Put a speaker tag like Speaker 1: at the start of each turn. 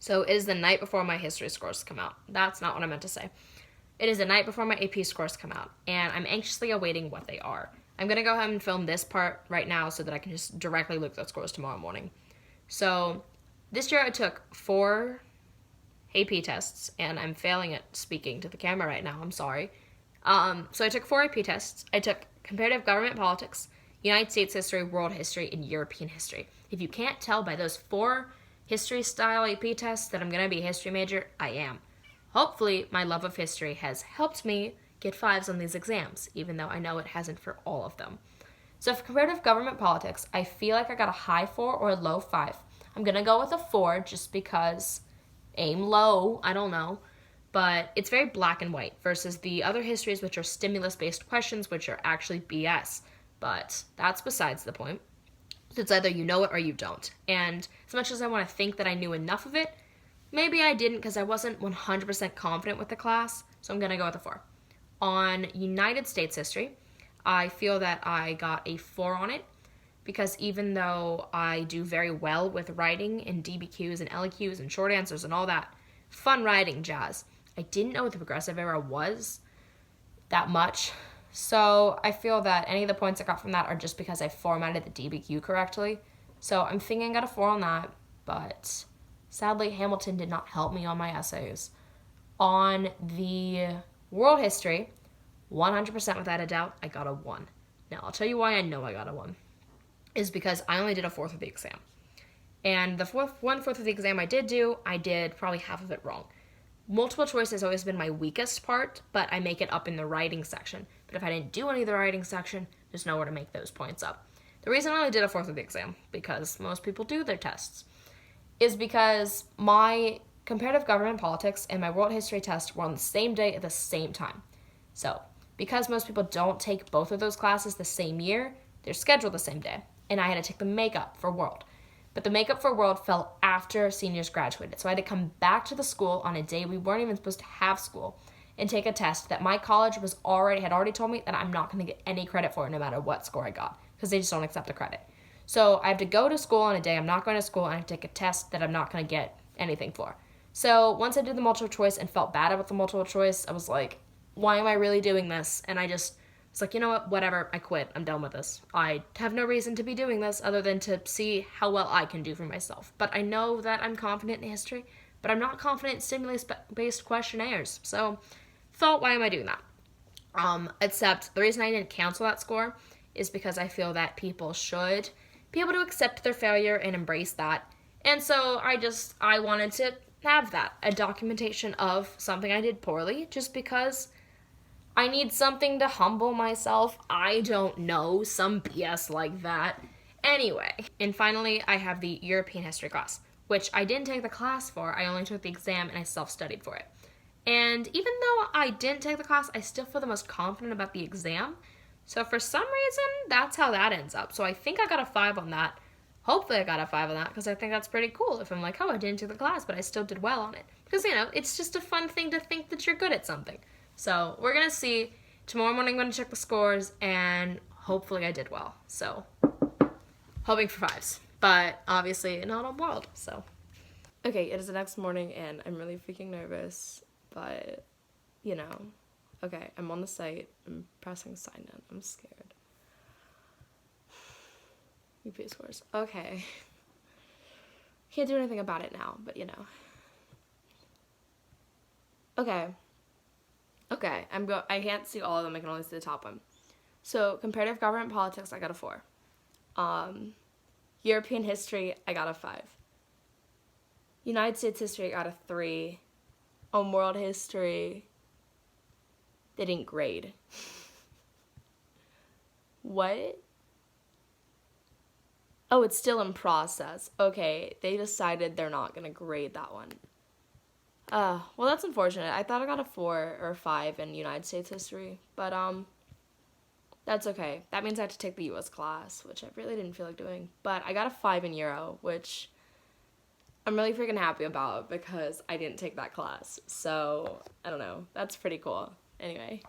Speaker 1: So it is the night before my history scores come out. That's not what I meant to say. It is the night before my AP scores come out, and I'm anxiously awaiting what they are. I'm going to go ahead and film this part right now so that I can just directly look at those scores tomorrow morning. So this year I took 4 AP tests, and I'm failing at speaking to the camera right now. I'm sorry. So I took 4 AP tests. I took comparative government politics, United States history, world history, and European history. If you can't tell by those 4 history-style AP tests that I'm going to be a history major, I am. Hopefully, my love of history has helped me get 5s on these exams, even though I know it hasn't for all of them. So for comparative government politics, I feel like I got a high 4 or a low 5. I'm going to go with a 4 just because aim low, I don't know. But it's very black and white versus the other histories, which are stimulus-based questions, which are actually BS. But that's besides the point. It's either you know it or you don't. And as much as I want to think that I knew enough of it, maybe I didn't because I wasn't 100% confident with the class, so I'm going to go with a 4. On United States history, I feel that I got a 4 on it because even though I do very well with writing and DBQs and LQs and short answers and all that fun writing jazz, I didn't know what the progressive era was that much. So I feel that any of the points I got from that are just because I formatted the DBQ correctly. So I'm thinking I got a 4 on that, but sadly Hamilton did not help me on my essays. On the world history, 100% without a doubt, I got a 1. Now I'll tell you why I know I got a 1. Is because I only did a 4th of the exam. And the 1/4 of the exam I did probably half of it wrong. Multiple choice has always been my weakest part, but I make it up in the writing section. But if I didn't do any of the writing section, there's nowhere to make those points up. The reason I only did a 4th of the exam, because most people do their tests, is because my comparative government politics and my world history test were on the same day at the same time. So, because most people don't take both of those classes the same year, they're scheduled the same day, and I had to take the makeup for world. But the makeup for world fell after seniors graduated, so I had to come back to the school on a day we weren't even supposed to have school and take a test that my college had already told me that I'm not going to get any credit for no matter what score I got, because they just don't accept the credit. So I have to go to school on a day I'm not going to school, and I have to take a test that I'm not going to get anything for. So once I did the multiple choice and felt bad about the multiple choice, I was like, why am I really doing this? And I just was like, you know what, whatever, I quit. I'm done with this. I have no reason to be doing this other than to see how well I can do for myself. But I know that I'm confident in history, but I'm not confident in stimulus-based questionnaires. So thought, why am I doing that? Except the reason I didn't cancel that score is because I feel that people should be able to accept their failure and embrace that. And so I wanted to have that, a documentation of something I did poorly, just because I need something to humble myself. I don't know, some BS like that. Anyway, and finally, I have the European history class, which I didn't take the class for. I only took the exam and I self-studied for it. And even though I didn't take the class, I still feel the most confident about the exam. So for some reason, that's how that ends up. So I think I got a 5 on that. Hopefully I got a 5 on that, because I think that's pretty cool if I'm like, oh, I didn't take the class, but I still did well on it. Because, it's just a fun thing to think that you're good at something. So we're going to see. Tomorrow morning I'm going to check the scores, and hopefully I did well. So hoping for 5s, but obviously not on world, so. Okay, it is the next morning, and I'm really freaking nervous, but, okay, I'm on the site. I'm pressing sign in. I'm scared. UP scores. Okay. Can't do anything about it now, but Okay. Okay, I can't see all of them, I can only see the top one. So, comparative government politics, I got a 4. European history, I got a 5. United States history, I got a 3. On world history, they didn't grade. What? Oh, it's still in process. Okay, they decided they're not gonna grade that one. Well, that's unfortunate. I thought I got a 4 or a 5 in United States history, but, that's okay. That means I have to take the US class, which I really didn't feel like doing. But I got a 5 in Euro, which I'm really freaking happy about because I didn't take that class. So, I don't know. That's pretty cool. Anyway.